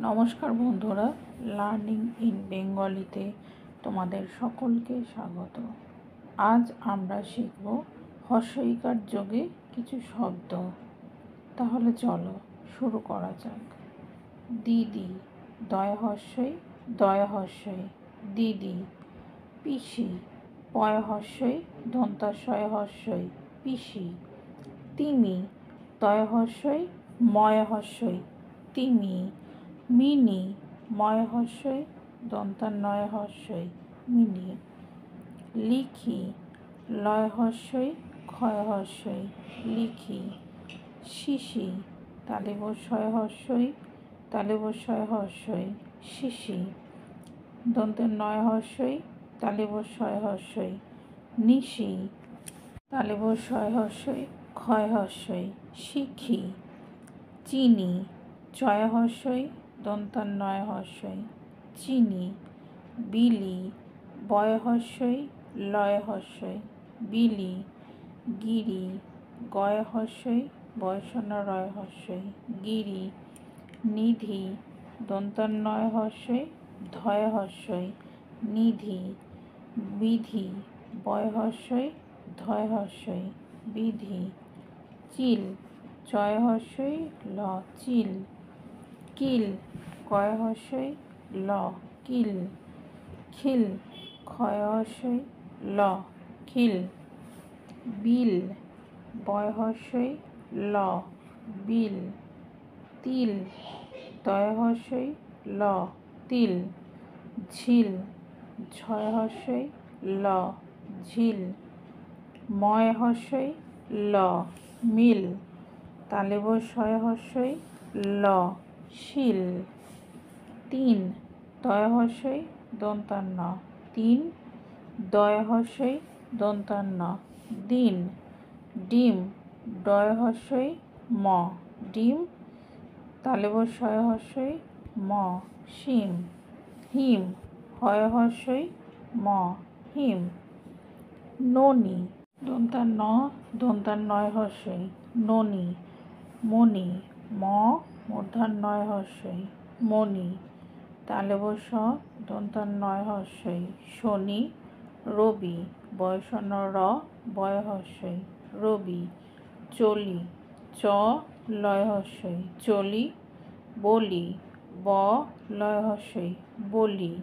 নমস্কার বন্ধুরা, learning in বেঙ্গলিতে তোমাদের সকলকে স্বাগত। আজ আমরা শিখব হর্ষইকার যোগে কিছু শব্দ। তাহলে চলো শুরু করা যাক। দিদি, দয় হর্ষই দিদি। পিসি, পয় হর্ষই দন্তাশয় হর্ষই পিসি। তিমি, তয় হর্ষই ময় হর্ষই তিমি। মিনি, ময় হর্ষই দন্তান্নয় হর্ষই মিনি। লিখি, লয় হর্ষই ক্ষয় হর্ষই লিখি। শিশি, তালিবস্বয় হর্ষই শিশি। দন্তের নয় হর্ষই তালিবস্বয় হর্ষই নিশি। তালিবস্বয় হর্ষই ক্ষয় হর্ষই শিখি। চিনি, চয় হর্ষই দন্তান্নয় হর্ষই চিনি। বিলি, বয় হর্ষই লয় হর্ষই বিলি। গিরি, গয় হর্ষই বয়সন্ন রয় হর্ষই গিরি। নিধি, দন্তান্নয় হর্ষই ধয় হর্ষই নিধি। বিধি, বয় হর্ষই ধয় হর্ষই বিধি। চিল, চয় হর্ষই ল চিল। কিল, কয় হর্ষই ল কিল। খিল, ক্ষয় হর্ষই ল খিল। বিল, বয় হর্ষই ল বিল। তিল, তয় হর্ষই ল তিল। ঝিল, ঝয় হর্ষই ল ঝিল। ময় হর্ষই ল মিল। তালিবস্বয় হর্ষই ল শিল। তিন, তয় হর্ষই দন্তান্ন তিন। দয় হর্ষই দন্তান্ন দিন। ডিম, ডয় হর্ষই ম ডিম। তালিবস্বয় হর্ষই ম শিম। হিম, হয় হর্ষই ম হিম। ননি, দন্তান্ন দন্তান্নয় হর্ষই ননি। মণি, ম মূর্ধন্যয় হর্ষই মণি। তালবস্য দন্তান্নয় হর্ষই শনি। রবি, বয়সন্ন র বয় হর্ষই রবি। চলি, চ লয় হর্ষই চলি। বলি, ব লয় হর্ষই বলি।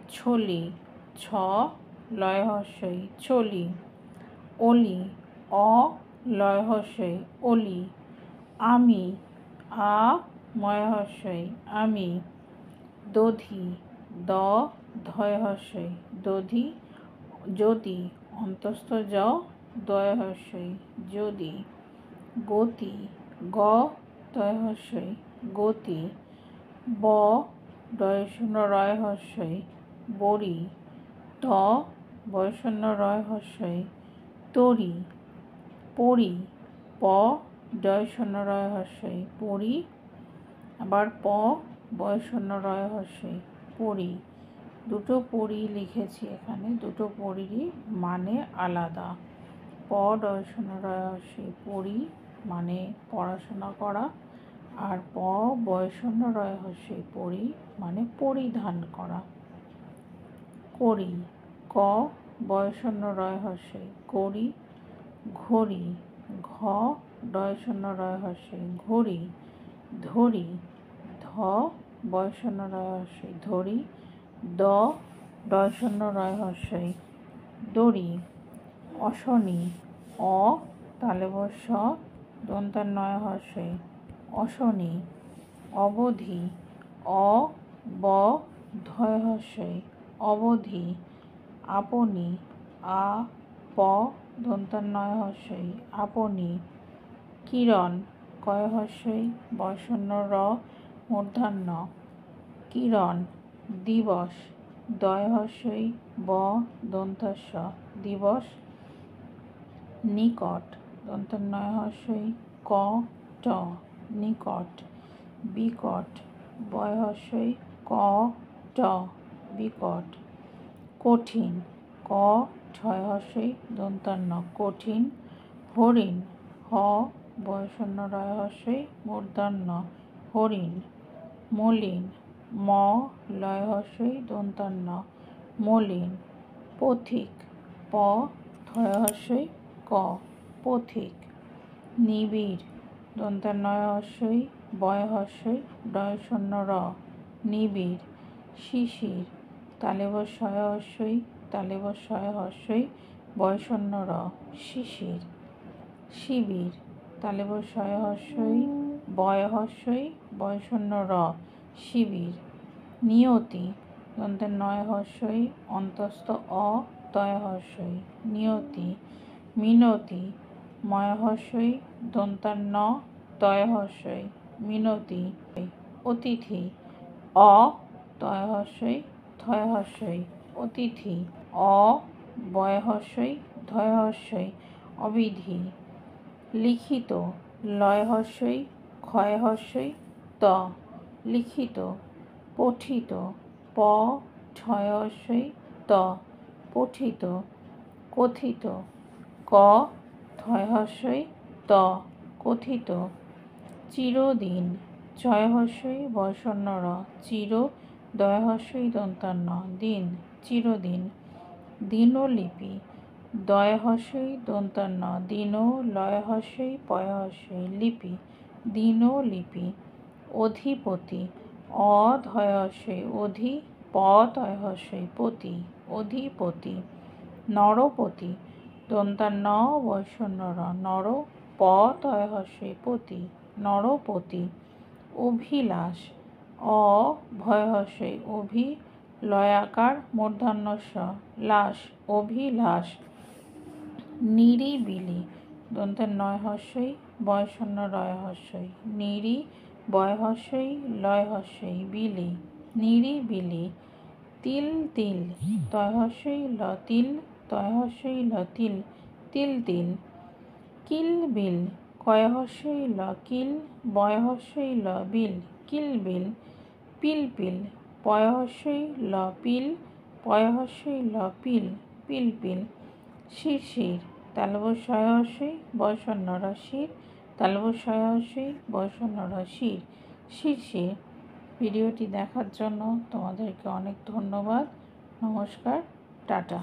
ছলি, ছ লয় হর্ষই ছলি। অলি, অ লয় হর্ষই অলি। আমি, আ ময় হর্ষই আমি। দধি, দ ধয় হর্ষই দধি। যদি, অন্তস্থ জ দয় হর্ষই যদি। গতি, গ তয় হর্ষই গতি। ব ডয়শূন্য রয় হর্ষই বড়ি। ত বয়সন্ন রয় হর্ষই তরি। পরি, প ডয়শূন্য রয় হর্ষই পরি। আবার প বয়সন্ন রয় হর্ষই পরি। দুটো পরি লিখেছি এখানে, দুটো পরিরই মানে আলাদা। প ডয়শূন্য রয় হর্ষই পরি মানে পড়াশোনা করা। আর প বয়সন্ন রয় হর্ষই পরি মানে পরিধান করা। করি, ক বয়সন্ন রয় হর্ষই করি। ঘড়ি, ঘ ডয়শূন্য রয় হর্ষই ঘড়ি। ধরি, ধ বয়সন্ন রয় হর্ষই ধরি। দ ডয়শূন্য রয় হর্ষই দড়ি। অশনি, অ তালবস্য দন্তান্নয় হর্ষই অশনি। অবধি, অ ব ধয় হর্ষই অবধি। আপনি, আ প দন্তান্নয় হর্ষই আপনি। কিরণ, কয় হর্ষই বয়সন্ন র মূর্ধন্য কিরণ। দিবস, দয় হর্ষই ব দন্তস্ব দিবস। নিকট, দন্তান্নয় হর্ষই ক ট নিকট। বিকট, বয় হর্ষই ক ট বিকট। কঠিন, ক ঠয় হর্ষই দন্তান্ন কঠিন। হরিণ, হ বয়সন্ন রয় হর্ষই মূর্ধন্য হরিণ। মলিন, ম লয় হর্ষই দন্তান্ন মলিন পথিক প থয় হর্ষই ক পথিক নিবিড় দন্তান্নয় হর্ষই বয় হর্ষই ডয় শূন্য র নিবিড় শিশির তালেবর শয় হর্ষই তালেবর শয় হর্ষই বয় শূন্য র শিশির শিবির তালেবর শয় হর্ষই বয় হর্ষই বয় শূন্য র শিবির নিয়তি দন্তের নয় হর্ষই অন্তস্থ অ তয় হর্ষই নিয়তি মিনতি ময় হর্ষই দন্তার ন তয় হর্ষই মিনতি অতিথি অ তয় হর্ষই থয় হর্ষই অতিথি অ বয় হর্ষই ধয় হর্ষই অবিধি লিখিত লয় হর্ষই ক্ষয় হর্ষই ত লিখিত পঠিত প ঠয় হর্ষই ত পঠিত কথিত ক থয় হর্ষই ত কথিত চিরদিন চয় হর্ষই বয় শূন্য র চির দয় হর্ষই দন্তান্ন দিন চিরদিন দিনলিপি দয় হর্ষই দন্তান্ন দিন লয় হর্ষই পয় হর্ষই লিপি দিনলিপি অধিপতি অধয় হর্ষই অধি প তয় হর্ষই পতি অধিপতি নরপতি দন্তান্ন বয় শূন্য র নর প তয় হর্ষই পতি নরপতি অভিলাষ অ ভয় হর্ষই অভি লয়াকার মূর্ধন্য স লাস অভিলাষ নিরিবিলি দন্তের নয় হর্ষই বয় শূন্য রয় হর্ষই নিরি বয় হর্ষই লয় হর্ষই বিলি নিরিবিলি তিল তিল তয় হর্ষই ল তিল তয় হর্ষই ল তিল তিল তিল কিলবিল কয় হর্ষই ল কিল বয় হর্ষই ল বিল কিলবিল পিলপিল পয় হর্ষই ল পিল পয় হর্ষই ল পিল পিলপিল শিরশির তালবর শয় হর্ষই বয় শূন্য র শির তালবর শয় হর্ষই বয় শূন্য র শির শিরশির। ভিডিওটি দেখার জন্য তোমাদেরকে অনেক ধন্যবাদ। নমস্কার, টাটা।